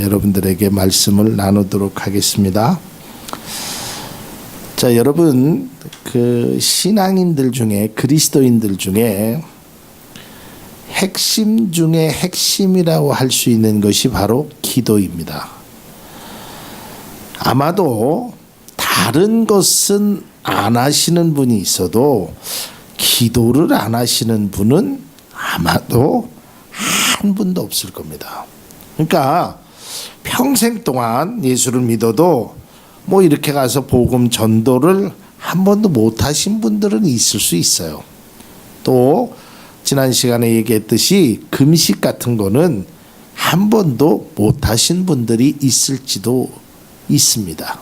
여러분들에게 말씀을 나누도록 하겠습니다. 자, 여러분, 신앙인들 중에, 그리스도인들 중에 핵심 중에 핵심이라고 할 수 있는 것이 바로 기도입니다. 아마도 다른 것은 안 하시는 분이 있어도 기도를 안 하시는 분은 아마도 한 분도 없을 겁니다. 그러니까 평생 동안 예수를 믿어도 이렇게 가서 복음 전도를 한 번도 못 하신 분들은 있을 수 있어요. 또 지난 시간에 얘기했듯이 금식 같은 거는 한 번도 못 하신 분들이 있을지도 있습니다.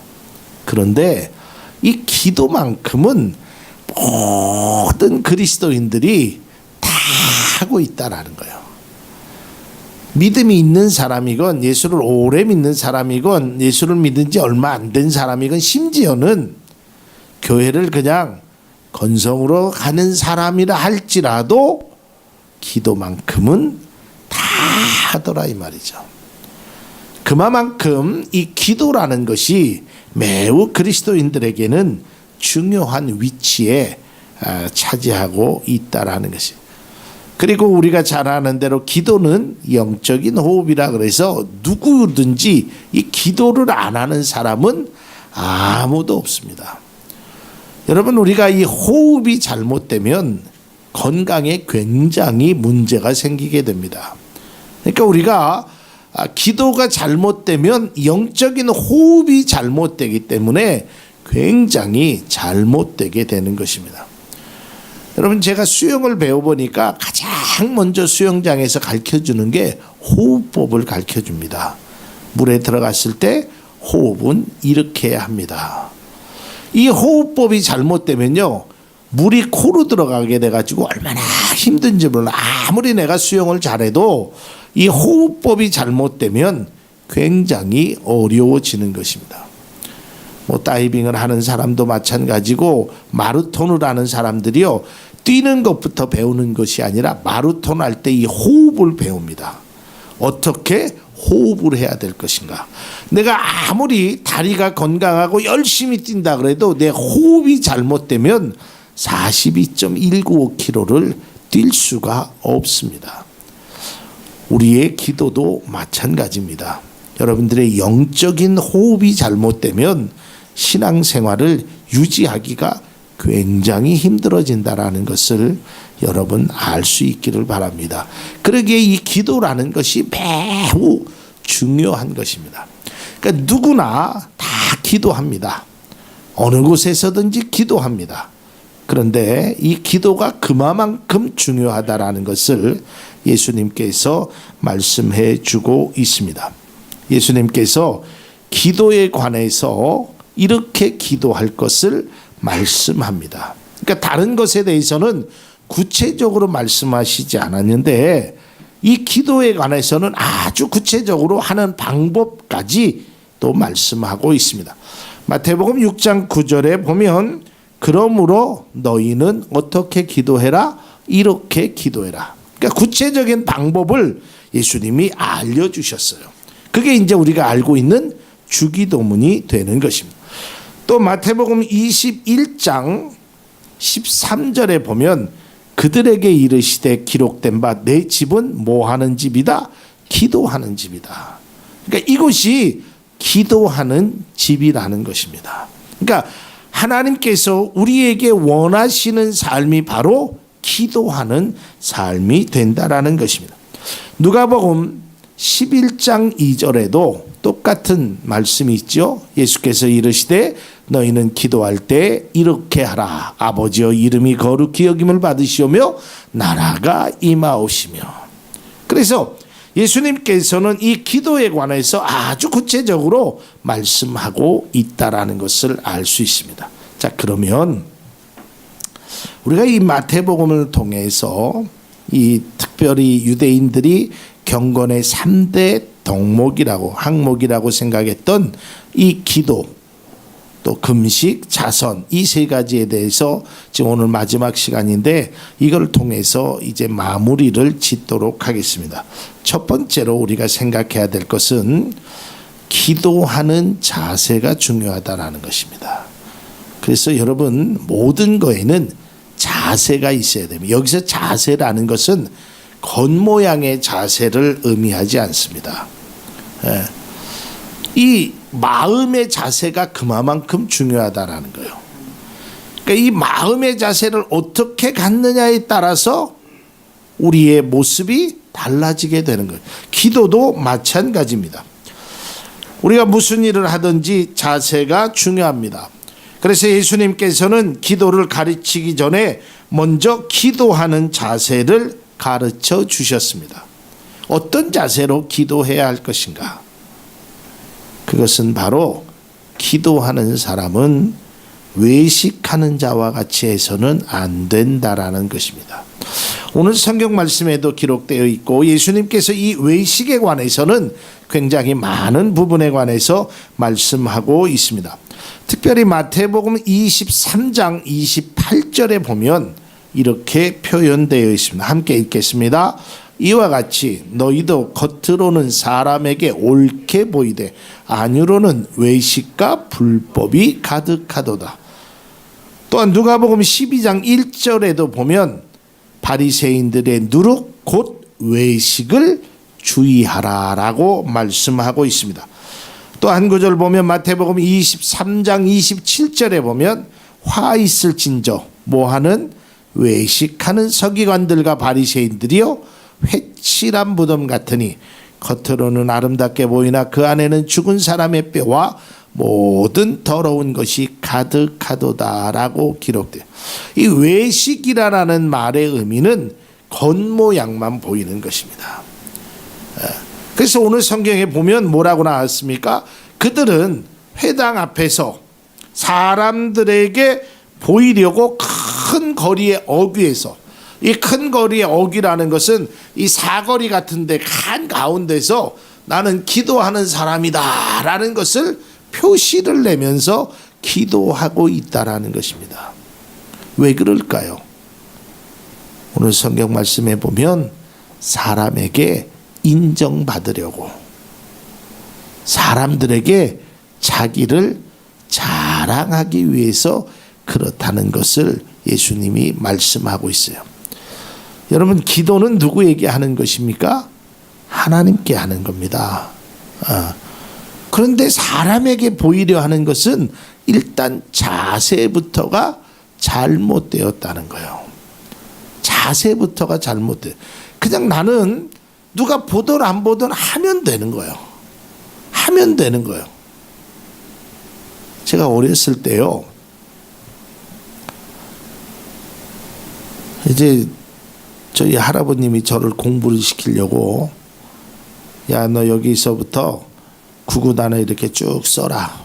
그런데 이 기도만큼은 모든 그리스도인들이 다 하고 있다라는 거예요. 믿음이 있는 사람이건 예수를 오래 믿는 사람이건 예수를 믿은 지 얼마 안 된 사람이건 심지어는 교회를 그냥 건성으로 가는 사람이라 할지라도 기도만큼은 다 하더라 이 말이죠. 그만큼 이 기도라는 것이 매우 그리스도인들에게는 중요한 위치에 차지하고 있다라는 것이에요. 그리고 우리가 잘 아는 대로 기도는 영적인 호흡이라 그래서 누구든지 이 기도를 안 하는 사람은 아무도 없습니다. 여러분, 우리가 이 호흡이 잘못되면 건강에 굉장히 문제가 생기게 됩니다. 그러니까 우리가 기도가 잘못되면 영적인 호흡이 잘못되기 때문에 굉장히 잘못되게 되는 것입니다. 여러분, 제가 수영을 배워보니까 가장 먼저 수영장에서 가르쳐주는 게 호흡법을 가르쳐줍니다. 물에 들어갔을 때 호흡은 이렇게 해야 합니다. 이 호흡법이 잘못되면요, 물이 코로 들어가게 돼가지고 얼마나 힘든지 몰라. 아무리 내가 수영을 잘해도 이 호흡법이 잘못되면 굉장히 어려워지는 것입니다. 다이빙을 하는 사람도 마찬가지고 마라톤을 하는 사람들이요, 뛰는 것부터 배우는 것이 아니라 마라톤 할 때 이 호흡을 배웁니다. 어떻게 호흡을 해야 될 것인가. 내가 아무리 다리가 건강하고 열심히 뛴다 그래도 내 호흡이 잘못되면 42.195km를 뛸 수가 없습니다. 우리의 기도도 마찬가지입니다. 여러분들의 영적인 호흡이 잘못되면 신앙생활을 유지하기가 굉장히 힘들어진다라는 것을 여러분 알 수 있기를 바랍니다. 그러기에 이 기도라는 것이 매우 중요한 것입니다. 그러니까 누구나 다 기도합니다. 어느 곳에서든지 기도합니다. 그런데 이 기도가 그만큼 중요하다라는 것을 예수님께서 말씀해 주고 있습니다. 예수님께서 기도에 관해서 이렇게 기도할 것을 말씀합니다. 그러니까 다른 것에 대해서는 구체적으로 말씀하시지 않았는데 이 기도에 관해서는 아주 구체적으로 하는 방법까지 또 말씀하고 있습니다. 마태복음 6장 9절에 보면 그러므로 너희는 어떻게 기도해라? 이렇게 기도해라. 그러니까 구체적인 방법을 예수님이 알려주셨어요. 그게 이제 우리가 알고 있는 주기도문이 되는 것입니다. 또 마태복음 21장 13절에 보면 그들에게 이르시되 기록된 바 내 집은 뭐 하는 집이다? 기도하는 집이다. 그러니까 이곳이 기도하는 집이라는 것입니다. 그러니까 하나님께서 우리에게 원하시는 삶이 바로 기도하는 삶이 된다라는 것입니다. 누가복음 11장 2절에도 똑같은 말씀이 있죠. 예수께서 이르시되 너희는 기도할 때 이렇게 하라. 아버지여 이름이 거룩히 여김을 받으시오며 나라가 임하오시며. 그래서 예수님께서는 이 기도에 관해서 아주 구체적으로 말씀하고 있다라는 것을 알 수 있습니다. 자, 그러면 우리가 이 마태복음을 통해서 이 특별히 유대인들이 경건의 3대 덕목이라고 항목이라고 생각했던 이 기도, 또 금식, 자선 이 세 가지에 대해서 지금 오늘 마지막 시간인데 이걸 통해서 이제 마무리를 짓도록 하겠습니다. 첫 번째로 우리가 생각해야 될 것은 기도하는 자세가 중요하다라는 것입니다. 그래서 여러분 모든 거에는 자세가 있어야 됩니다. 여기서 자세라는 것은 겉모양의 자세를 의미하지 않습니다. 이 마음의 자세가 그만큼 중요하다라는 거예요. 그러니까 이 마음의 자세를 어떻게 갖느냐에 따라서 우리의 모습이 달라지게 되는 거예요. 기도도 마찬가지입니다. 우리가 무슨 일을 하든지 자세가 중요합니다. 그래서 예수님께서는 기도를 가르치기 전에 먼저 기도하는 자세를 가르쳐 주셨습니다. 어떤 자세로 기도해야 할 것인가? 그것은 바로 기도하는 사람은 외식하는 자와 같이 해서는 안 된다라는 것입니다. 오늘 성경 말씀에도 기록되어 있고 예수님께서 이 외식에 관해서는 굉장히 많은 부분에 관해서 말씀하고 있습니다. 특별히 마태복음 23장 28절에 보면 이렇게 표현되어 있습니다. 함께 읽겠습니다. 이와 같이 너희도 겉으로는 사람에게 옳게 보이되 안으로는 외식과 불법이 가득하도다. 또한 누가복음 12장 1절에도 보면 바리새인들의 누룩 곧 외식을 주의하라라고 말씀하고 있습니다. 또 한 구절 보면 마태복음 23장 27절에 보면 화 있을진저 뭐하는 외식하는 서기관들과 바리새인들이요 회칠한 무덤 같으니 겉으로는 아름답게 보이나 그 안에는 죽은 사람의 뼈와 모든 더러운 것이 가득하도다라고 기록돼요. 이 외식이라는 말의 의미는 겉모양만 보이는 것입니다. 그래서 오늘 성경에 보면 뭐라고 나왔습니까? 그들은 회당 앞에서 사람들에게 보이려고 큰 거리의 어귀에서, 이 큰 거리의 어귀라는 것은 이 사거리 같은데 한가운데서 나는 기도하는 사람이다 라는 것을 표시를 내면서 기도하고 있다라는 것입니다. 왜 그럴까요? 오늘 성경 말씀에 보면 사람에게 인정받으려고, 사람들에게 자기를 자랑하기 위해서 그렇다는 것을 예수님이 말씀하고 있어요. 여러분, 기도는 누구에게 하는 것입니까? 하나님께 하는 겁니다. 그런데 사람에게 보이려 하는 것은 일단 자세부터가 잘못되었다는 거예요. 자세부터가 잘못돼요. 그냥 나는 누가 보든 안 보든 하면 되는 거예요. 하면 되는 거예요. 제가 어렸을 때요, 이제 저희 할아버님이 저를 공부를 시키려고, 야, 너 여기서부터 구구단을 이렇게 쭉 써라.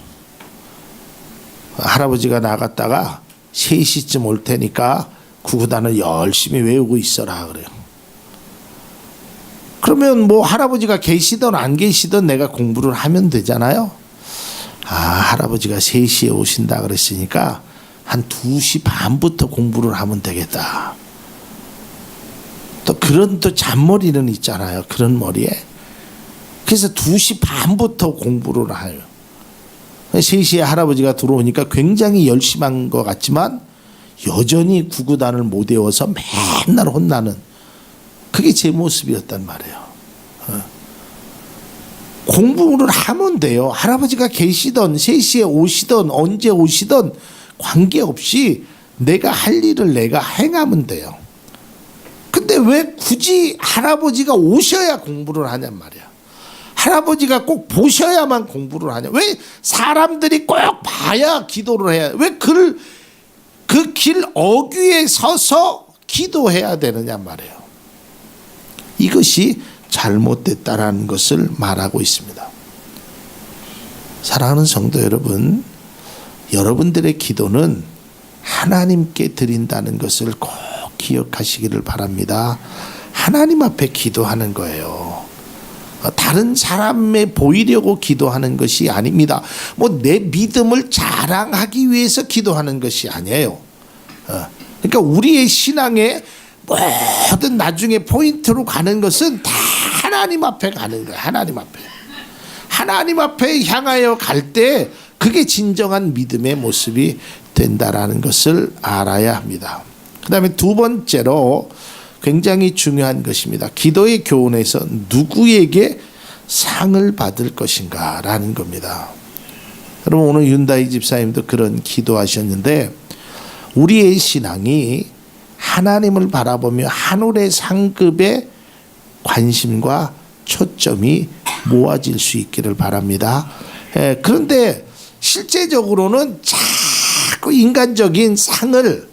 할아버지가 나갔다가 3시쯤 올 테니까 구구단을 열심히 외우고 있어라 그래요. 그러면 뭐 할아버지가 계시든 안 계시든 내가 공부를 하면 되잖아요. 할아버지가 3시에 오신다 그랬으니까 한 2시 반부터 공부를 하면 되겠다. 또 그런 또 잔머리는 있잖아요. 그런 머리에. 그래서 2시 반부터 공부를 해요. 3시에 할아버지가 들어오니까 굉장히 열심히 한 것 같지만 여전히 구구단을 못 외워서 맨날 혼나는, 그게 제 모습이었단 말이에요. 공부를 하면 돼요. 할아버지가 계시던 3시에 오시던 언제 오시던 관계없이 내가 할 일을 내가 행하면 돼요. 근데 왜 굳이 할아버지가 오셔야 공부를 하냔 말이야. 할아버지가 꼭 보셔야만 공부를 하냐. 왜 사람들이 꼭 봐야 기도를 해야, 왜 그 길 어귀에 서서 기도해야 되느냐 말이에요. 이것이 잘못됐다라는 것을 말하고 있습니다. 사랑하는 성도 여러분, 여러분들의 기도는 하나님께 드린다는 것을 꼭 기억하시기를 바랍니다. 하나님 앞에 기도하는 거예요. 다른 사람에 보이려고 기도하는 것이 아닙니다. 뭐 내 믿음을 자랑하기 위해서 기도하는 것이 아니에요. 그러니까 우리의 신앙의 모든 나중에 포인트로 가는 것은 다 하나님 앞에 가는 거예요. 하나님 앞에. 하나님 앞에 향하여 갈 때 그게 진정한 믿음의 모습이 된다라는 것을 알아야 합니다. 그 다음에 두 번째로 굉장히 중요한 것입니다. 기도의 교훈에서 누구에게 상을 받을 것인가 라는 겁니다. 여러분 오늘 윤다희 집사님도 그런 기도하셨는데 우리의 신앙이 하나님을 바라보며 하늘의 상급에 관심과 초점이 모아질 수 있기를 바랍니다. 그런데 실제적으로는 자꾸 인간적인 상을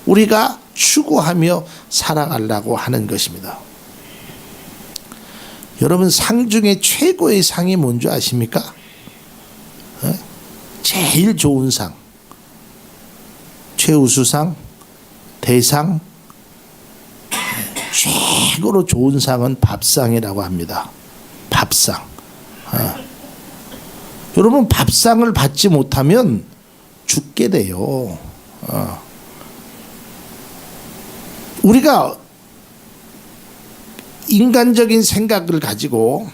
우리가 추구하며 살아가려고 하는 것입니다. 여러분 상 중에 최고의 상이 뭔지 아십니까? 제일 좋은 상, 최우수상, 대상, 최고로 좋은 상은 밥상이라고 합니다. 밥상. 여러분 밥상을 받지 못하면 죽게 돼요. 우리가 인간적인 생각을 가지고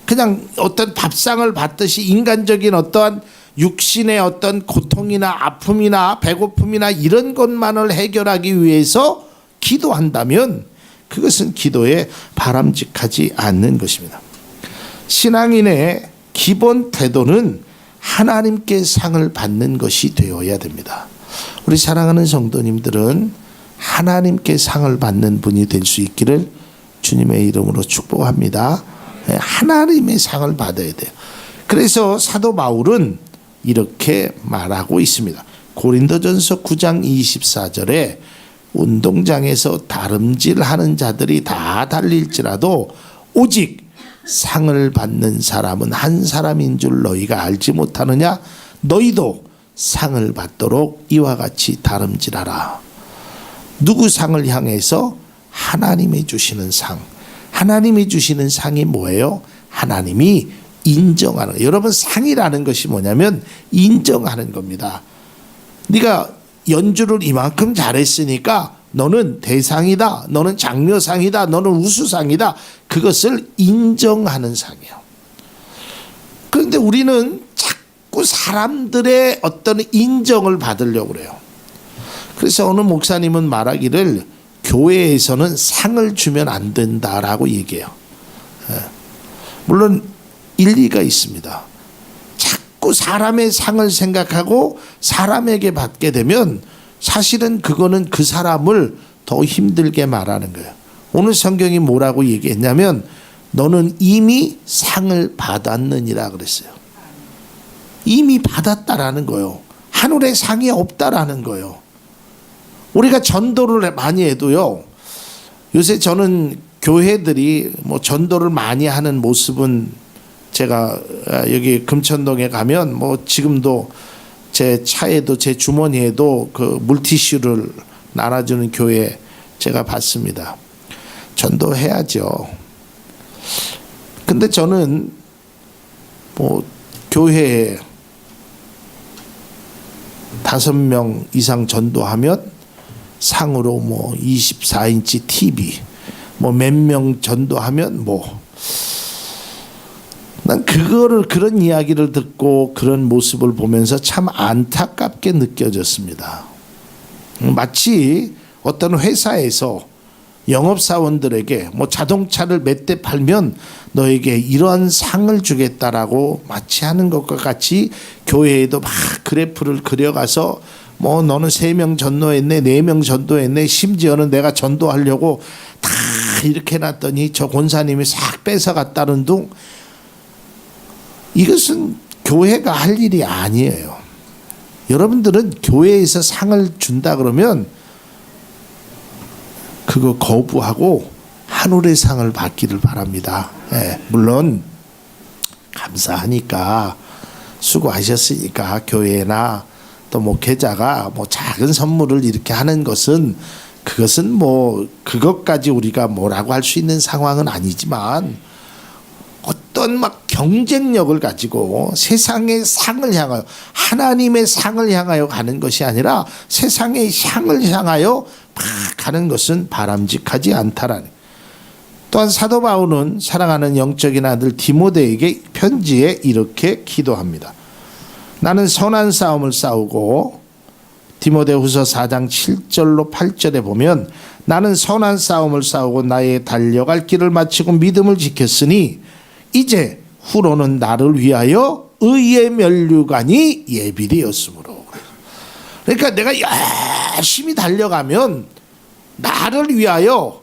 그냥 어떤 밥상을 받듯이 인간적인 어떠한 육신의 어떤 고통이나 아픔이나 배고픔이나 이런 것만을 해결하기 위해서 기도한다면 그것은 기도에 바람직하지 않는 것입니다. 신앙인의 기본 태도는 하나님께 상을 받는 것이 되어야 됩니다. 우리 사랑하는 성도님들은 하나님께 상을 받는 분이 될 수 있기를 주님의 이름으로 축복합니다. 하나님의 상을 받아야 돼요. 그래서 사도 바울은 이렇게 말하고 있습니다. 고린도전서 9장 24절에 운동장에서 다름질하는 자들이 다 달릴지라도 오직 상을 받는 사람은 한 사람인 줄 너희가 알지 못하느냐? 너희도 상을 받도록 이와 같이 다름질하라. 누구 상을 향해서? 하나님이 주시는 상. 하나님이 주시는 상이 뭐예요? 하나님이 인정하는 거예요. 여러분 상이라는 것이 뭐냐면 인정하는 겁니다. 네가 연주를 이만큼 잘했으니까 너는 대상이다. 너는 장려상이다. 너는 우수상이다. 그것을 인정하는 상이에요. 그런데 우리는 자꾸 사람들의 어떤 인정을 받으려고 그래요. 그래서 어느 목사님은 말하기를 교회에서는 상을 주면 안 된다라고 얘기해요. 물론 일리가 있습니다. 자꾸 사람의 상을 생각하고 사람에게 받게 되면 사실은 그거는 그 사람을 더 힘들게 말하는 거예요. 오늘 성경이 뭐라고 얘기했냐면 너는 이미 상을 받았느니라 그랬어요. 이미 받았다라는 거예요. 하늘에 상이 없다라는 거예요. 우리가 전도를 많이 해도요. 요새 저는 교회들이 뭐 전도를 많이 하는 모습은 제가 여기 금천동에 가면 뭐 지금도 제 차에도 제 주머니에도 그 물티슈를 나눠주는 교회 제가 봤습니다. 전도해야죠. 근데 저는 뭐 교회에 5명 이상 전도하면 상으로 뭐 24인치 TV 뭐 몇 명 전도하면 뭐 난 그거를 그런 이야기를 듣고 그런 모습을 보면서 참 안타깝게 느껴졌습니다. 마치 어떤 회사에서 영업사원들에게 뭐 자동차를 몇 대 팔면 너에게 이러한 상을 주겠다라고 마치 하는 것과 같이 교회에도 막 그래프를 그려가서 뭐 너는 3명 전도했네, 4명 전도했네, 심지어는 내가 전도하려고 다 이렇게 해놨더니 저 권사님이 싹 뺏어갔다는 둥. 이것은 교회가 할 일이 아니에요. 여러분들은 교회에서 상을 준다 그러면 그거 거부하고 하늘의 상을 받기를 바랍니다. 물론 감사하니까 수고하셨으니까 교회나 또 목회자가 뭐 작은 선물을 이렇게 하는 것은 그것은 뭐 그것까지 우리가 뭐라고 할 수 있는 상황은 아니지만 어떤 막 경쟁력을 가지고 세상의 상을 향하여, 하나님의 상을 향하여 가는 것이 아니라 세상의 향을 향하여 막 가는 것은 바람직하지 않다라는. 또한 사도 바울은 사랑하는 영적인 아들 디모데에게 편지에 이렇게 기도합니다. 나는 선한 싸움을 싸우고, 디모데후서 4장 7절로 8절에 보면 나는 선한 싸움을 싸우고 나의 달려갈 길을 마치고 믿음을 지켰으니 이제 후로는 나를 위하여 의의 면류관이 예비되었으므로. 그러니까 내가 열심히 달려가면 나를 위하여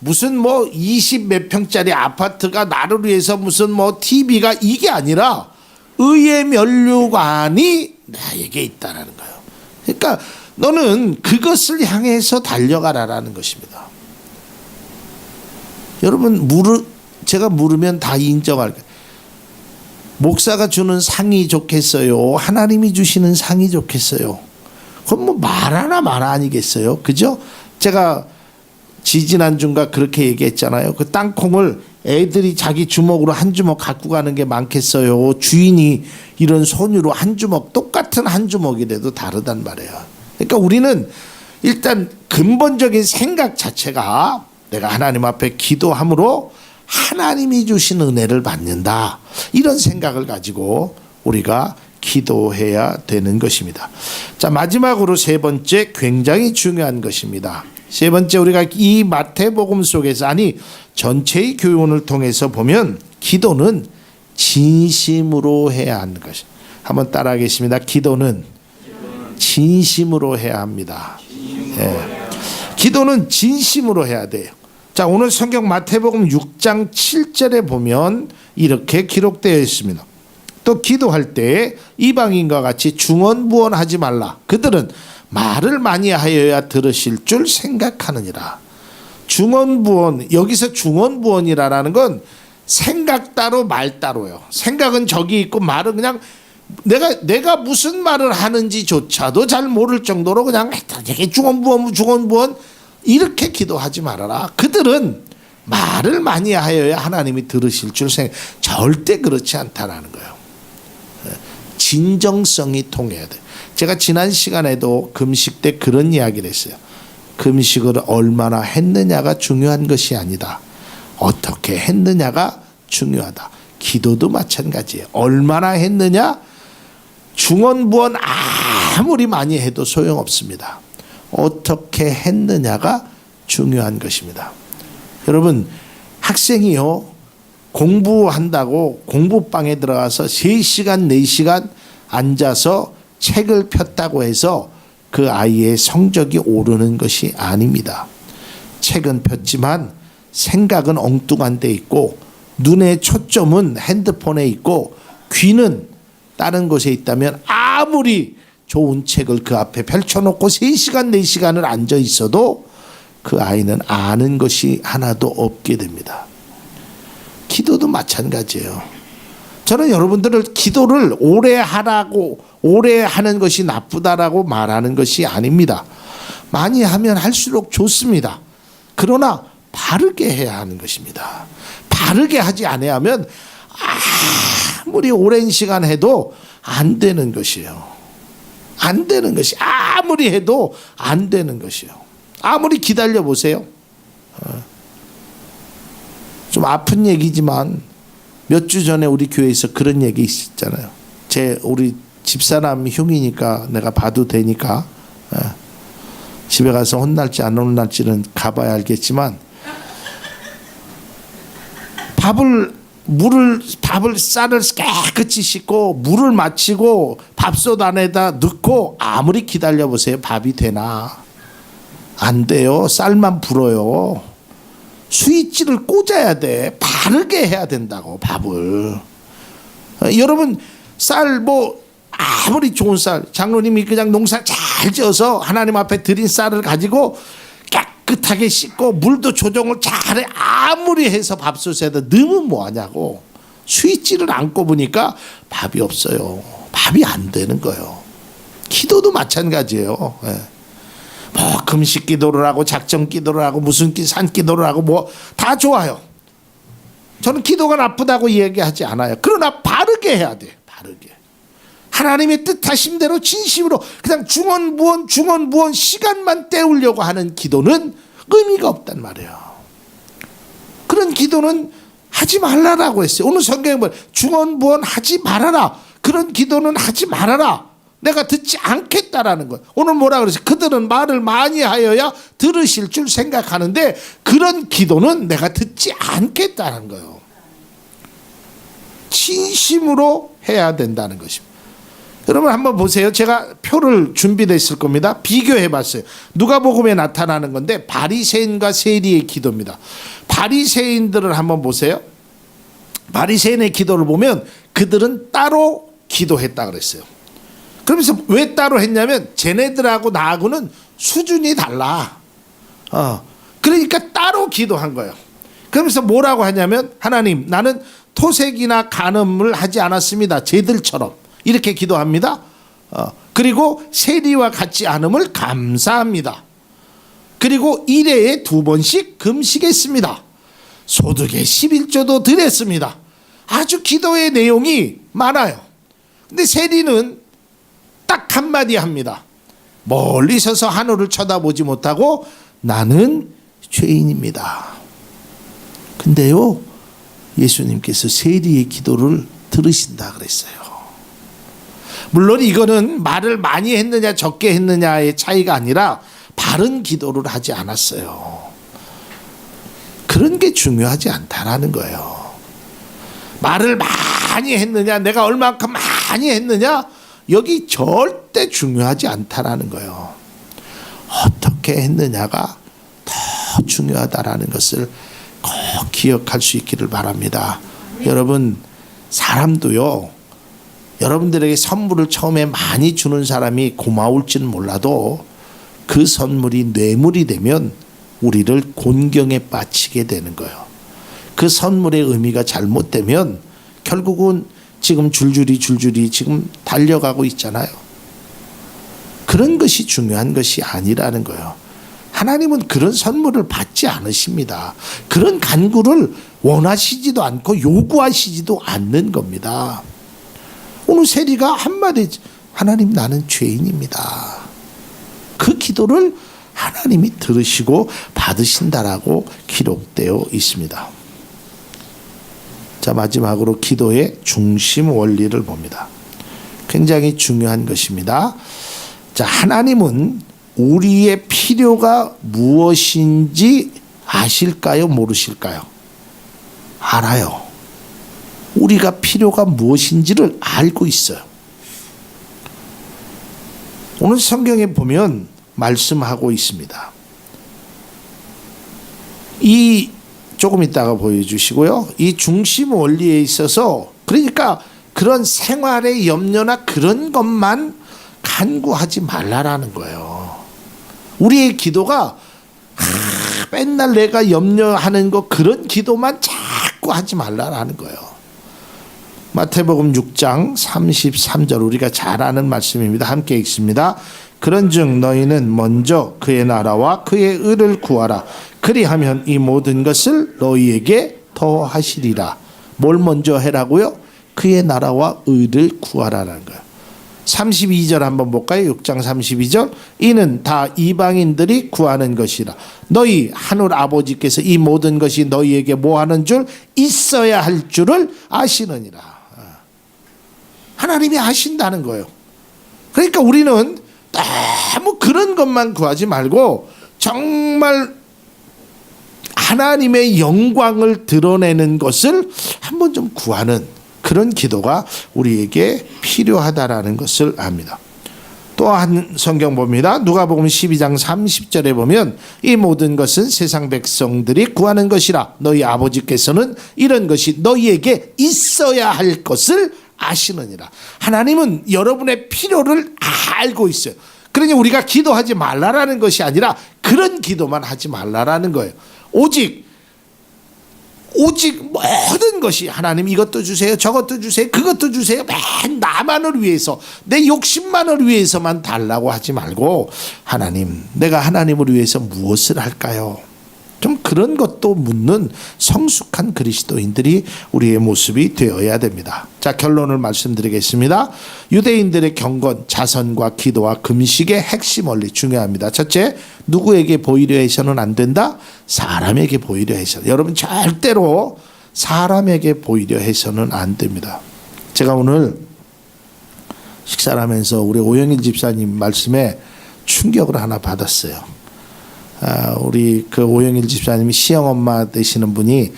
무슨 뭐 20 몇 평짜리 아파트가 나를 위해서 무슨 뭐 TV가 이게 아니라 의의 면류관이 나에게 있다라는 거예요. 그러니까 너는 그것을 향해서 달려가라라는 것입니다. 여러분 제가 물으면 다 인정할 거예요. 목사가 주는 상이 좋겠어요? 하나님이 주시는 상이 좋겠어요? 그건 뭐 말하나 마나 아니겠어요? 그죠? 제가 지지난주인가 그렇게 얘기했잖아요. 그 땅콩을 애들이 자기 주먹으로 한 주먹 갖고 가는 게 많겠어요? 주인이 이런 손으로 한 주먹, 똑같은 한 주먹이라도 다르단 말이에요. 그러니까 우리는 일단 근본적인 생각 자체가 내가 하나님 앞에 기도함으로 하나님이 주신 은혜를 받는다, 이런 생각을 가지고 우리가 기도해야 되는 것입니다. 자, 마지막으로 세 번째, 굉장히 중요한 것입니다. 세 번째, 우리가 이 마태복음 속에서, 아니 전체의 교훈을 통해서 보면 기도는 진심으로 해야 하는 것이. 한번 따라하겠습니다. 기도는 진심으로 해야 합니다. 예. 기도는 진심으로 해야 돼요. 자, 오늘 성경 마태복음 6장 7절에 보면 이렇게 기록되어 있습니다. 또 기도할 때 이방인과 같이 중언부언하지 말라. 그들은 말을 많이 하여야 들으실 줄 생각하느니라. 중언부언, 여기서 중언부언이라는 건 생각 따로 말 따로요. 생각은 저기 있고 말은 그냥 내가 무슨 말을 하는지조차도 잘 모를 정도로 그냥 되게 중언부언 이렇게 기도하지 말아라. 그들은 말을 많이 하여야 하나님이 들으실 줄 생각. 절대 그렇지 않다라는 거예요. 진정성이 통해야 돼. 제가 지난 시간에도 금식 때 그런 이야기를 했어요. 금식을 얼마나 했느냐가 중요한 것이 아니다. 어떻게 했느냐가 중요하다. 기도도 마찬가지예요. 얼마나 했느냐? 중언부언 아무리 많이 해도 소용없습니다. 어떻게 했느냐가 중요한 것입니다. 여러분, 학생이요, 공부한다고 공부방에 들어가서 3시간 4시간 앉아서 책을 폈다고 해서 그 아이의 성적이 오르는 것이 아닙니다. 책은 폈지만 생각은 엉뚱한 데 있고, 눈의 초점은 핸드폰에 있고, 귀는 다른 곳에 있다면 아무리 좋은 책을 그 앞에 펼쳐놓고 3시간 4시간을 앉아 있어도 그 아이는 아는 것이 하나도 없게 됩니다. 기도도 마찬가지예요. 저는 여러분들을 기도를 오래 하라고, 오래 하는 것이 나쁘다라고 말하는 것이 아닙니다. 많이 하면 할수록 좋습니다. 그러나 바르게 해야 하는 것입니다. 바르게 하지 아니하면 아무리 오랜 시간 해도 안 되는 것이에요. 안 되는 것이, 아무리 해도 안 되는 것이요. 아무리 기다려 보세요. 좀 아픈 얘기지만 몇 주 전에 우리 교회에서 그런 얘기 있었잖아요. 우리 집사람 흉이니까 내가 봐도 되니까 집에 가서 혼날지 안 혼날지는 가봐야 알겠지만, 쌀을 깨끗이 씻고 물을 마치고 밥솥 안에다 넣고 아무리 기다려 보세요. 밥이 되나? 안 돼요. 쌀만 불어요. 스위치를 꽂아야 돼. 바르게 해야 된다고, 밥을. 여러분, 쌀 아무리 좋은 쌀, 장로님이 그냥 농사 잘 지어서 하나님 앞에 드린 쌀을 가지고 깨끗하게 씻고 물도 조정을 잘해, 아무리 해서 밥솥에다 넣으면 뭐하냐고. 스위치를 안 꼽으니까 밥이 없어요. 밥이 안 되는 거예요. 기도도 마찬가지예요. 금식 기도를 하고 작정 기도를 하고 무슨 산 기도를 하고 다 좋아요. 저는 기도가 나쁘다고 얘기하지 않아요. 그러나 바르게 해야 돼. 바르게. 하나님의 뜻하심대로 진심으로 그냥 중언부언 시간만 때우려고 하는 기도는 의미가 없단 말이에요. 그런 기도는 하지 말라라고 했어요. 오늘 성경에 보면 중언부언 하지 말아라. 그런 기도는 하지 말아라. 내가 듣지 않겠다라는 거예요. 오늘 뭐라 그랬어요? 그들은 말을 많이 하여야 들으실 줄 생각하는데 그런 기도는 내가 듣지 않겠다는 거예요. 진심으로 해야 된다는 것입니다. 여러분 한번 보세요. 제가 표를 준비됐을 겁니다. 비교해 봤어요. 누가복음에 나타나는 건데 바리새인과 세리의 기도입니다. 바리새인들을 한번 보세요. 바리새인의 기도를 보면 그들은 따로 기도했다 그랬어요. 그러면서 왜 따로 했냐면 쟤네들하고 나하고는 수준이 달라. 그러니까 따로 기도한 거예요. 그러면서 뭐라고 하냐면 하나님 나는 토색이나 간음을 하지 않았습니다. 쟤들처럼. 이렇게 기도합니다. 그리고 세리와 같지 않음을 감사합니다. 그리고 1회에 2번씩 금식했습니다. 소득의 11조도 드렸습니다. 아주 기도의 내용이 많아요. 근데 세리는 딱 한마디 합니다. 멀리 서서 하늘을 쳐다보지 못하고 나는 죄인입니다. 근데요 예수님께서 세리의 기도를 들으신다 그랬어요. 물론 이거는 말을 많이 했느냐 적게 했느냐의 차이가 아니라 바른 기도를 하지 않았어요. 그런 게 중요하지 않다라는 거예요. 말을 많이 했느냐 내가 얼만큼 많이 했느냐 여기 절대 중요하지 않다라는 거예요. 어떻게 했느냐가 더 중요하다라는 것을 꼭 기억할 수 있기를 바랍니다. 여러분 사람도요 여러분들에게 선물을 처음에 많이 주는 사람이 고마울지는 몰라도 그 선물이 뇌물이 되면 우리를 곤경에 빠지게 되는 거예요. 그 선물의 의미가 잘못되면 결국은 지금 줄줄이 지금 달려가고 있잖아요. 그런 것이 중요한 것이 아니라는 거예요. 하나님은 그런 선물을 받지 않으십니다. 그런 간구를 원하시지도 않고 요구하시지도 않는 겁니다. 오늘 세리가 한마디 하나님 나는 죄인입니다. 그 기도를 하나님이 들으시고 받으신다라고 기록되어 있습니다. 자 마지막으로 기도의 중심 원리를 봅니다. 굉장히 중요한 것입니다. 자 하나님은 우리의 필요가 무엇인지 아실까요? 모르실까요? 알아요. 우리가 필요가 무엇인지를 알고 있어요. 오늘 성경에 보면 말씀하고 있습니다. 이 조금 이따가 보여주시고요. 이 중심 원리에 있어서 그러니까 그런 생활의 염려나 그런 것만 간구하지 말라라는 거예요. 우리의 기도가 맨날 내가 염려하는 거 그런 기도만 자꾸 하지 말라라는 거예요. 마태복음 6장 33절 우리가 잘 아는 말씀입니다. 함께 읽습니다. 그런즉 너희는 먼저 그의 나라와 그의 의를 구하라. 그리하면 이 모든 것을 너희에게 더하시리라. 뭘 먼저 해라고요? 그의 나라와 의를 구하라는 거예요. 32절 한번 볼까요? 6장 32절 이는 다 이방인들이 구하는 것이라. 너희 하늘 아버지께서 이 모든 것이 너희에게 뭐하는 줄 있어야 할 줄을 아시느니라. 하나님이 아신다는 거예요. 그러니까 우리는 너무 그런 것만 구하지 말고 정말 하나님의 영광을 드러내는 것을 한번 좀 구하는 그런 기도가 우리에게 필요하다라는 것을 압니다. 또 한 성경 봅니다. 누가복음 12장 30절에 보면 이 모든 것은 세상 백성들이 구하는 것이라. 너희 아버지께서는 이런 것이 너희에게 있어야 할 것을 아시느니라. 하나님은 여러분의 필요를 알고 있어요. 그러니 우리가 기도하지 말라라는 것이 아니라 그런 기도만 하지 말라라는 거예요. 오직 모든 것이 하나님 이것도 주세요, 저것도 주세요, 그것도 주세요. 맨 나만을 위해서 내 욕심만을 위해서만 달라고 하지 말고 하나님 내가 하나님을 위해서 무엇을 할까요? 좀 그런 것도 묻는 성숙한 그리스도인들이 우리의 모습이 되어야 됩니다. 자, 결론을 말씀드리겠습니다. 유대인들의 경건, 자선과 기도와 금식의 핵심 원리 중요합니다. 첫째, 누구에게 보이려 해서는 안 된다? 사람에게 보이려 해서. 여러분 절대로 사람에게 보이려 해서는 안 됩니다. 제가 오늘 식사를 하면서 우리 오영일 집사님 말씀에 충격을 하나 받았어요. 우리 그 오영일 집사님이 시형엄마 되시는 분이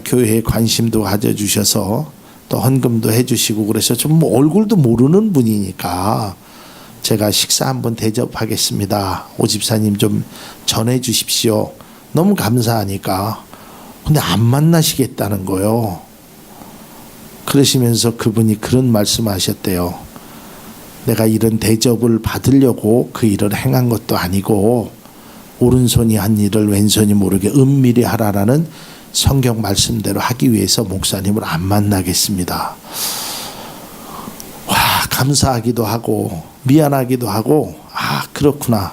교회에 관심도 가져주셔서 또 헌금도 해주시고 그래서 좀 뭐 얼굴도 모르는 분이니까 제가 식사 한번 대접하겠습니다. 오 집사님 좀 전해 주십시오. 너무 감사하니까. 근데 안 만나시겠다는 거요. 그러시면서 그분이 그런 말씀하셨대요. 내가 이런 대접을 받으려고 그 일을 행한 것도 아니고 오른손이 한 일을 왼손이 모르게 은밀히 하라라는 성경 말씀대로 하기 위해서 목사님을 안 만나겠습니다. 와, 감사하기도 하고 미안하기도 하고 그렇구나.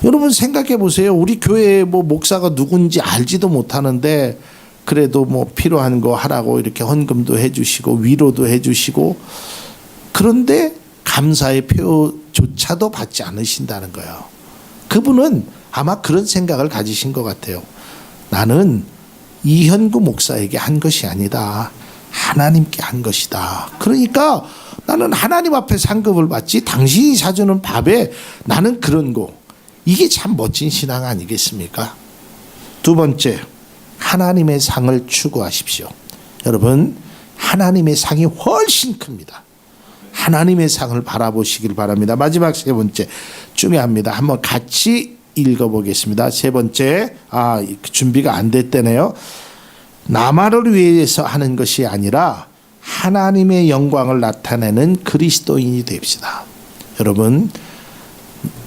여러분 생각해 보세요. 우리 교회에 뭐 목사가 누군지 알지도 못하는데 그래도 뭐 필요한 거 하라고 이렇게 헌금도 해주시고 위로도 해주시고 그런데 감사의 표조차도 받지 않으신다는 거예요. 그분은 아마 그런 생각을 가지신 것 같아요. 나는 이현구 목사에게 한 것이 아니다. 하나님께 한 것이다. 그러니까 나는 하나님 앞에 상급을 받지 당신이 사주는 밥에 나는 그런 거. 이게 참 멋진 신앙 아니겠습니까? 두 번째, 하나님의 상을 추구하십시오. 여러분, 하나님의 상이 훨씬 큽니다. 하나님의 상을 바라보시길 바랍니다. 마지막 세 번째 중요합니다. 한번 같이 읽어보겠습니다. 세 번째, 준비가 안 됐대네요. 나만을 위해서 하는 것이 아니라 하나님의 영광을 나타내는 그리스도인이 됩시다. 여러분,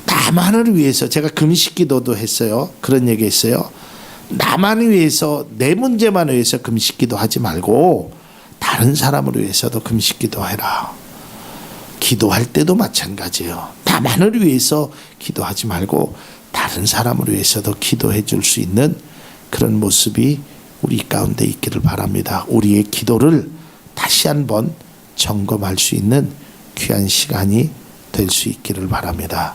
나만을 위해서 제가 금식기도도 했어요. 그런 얘기 했어요. 나만을 위해서 내 문제만 위해서 금식기도 하지 말고 다른 사람을 위해서도 금식기도 해라. 기도할 때도 마찬가지예요. 나만을 위해서 기도하지 말고 다른 사람을 위해서도 기도해 줄 수 있는 그런 모습이 우리 가운데 있기를 바랍니다. 우리의 기도를 다시 한번 점검할 수 있는 귀한 시간이 될 수 있기를 바랍니다.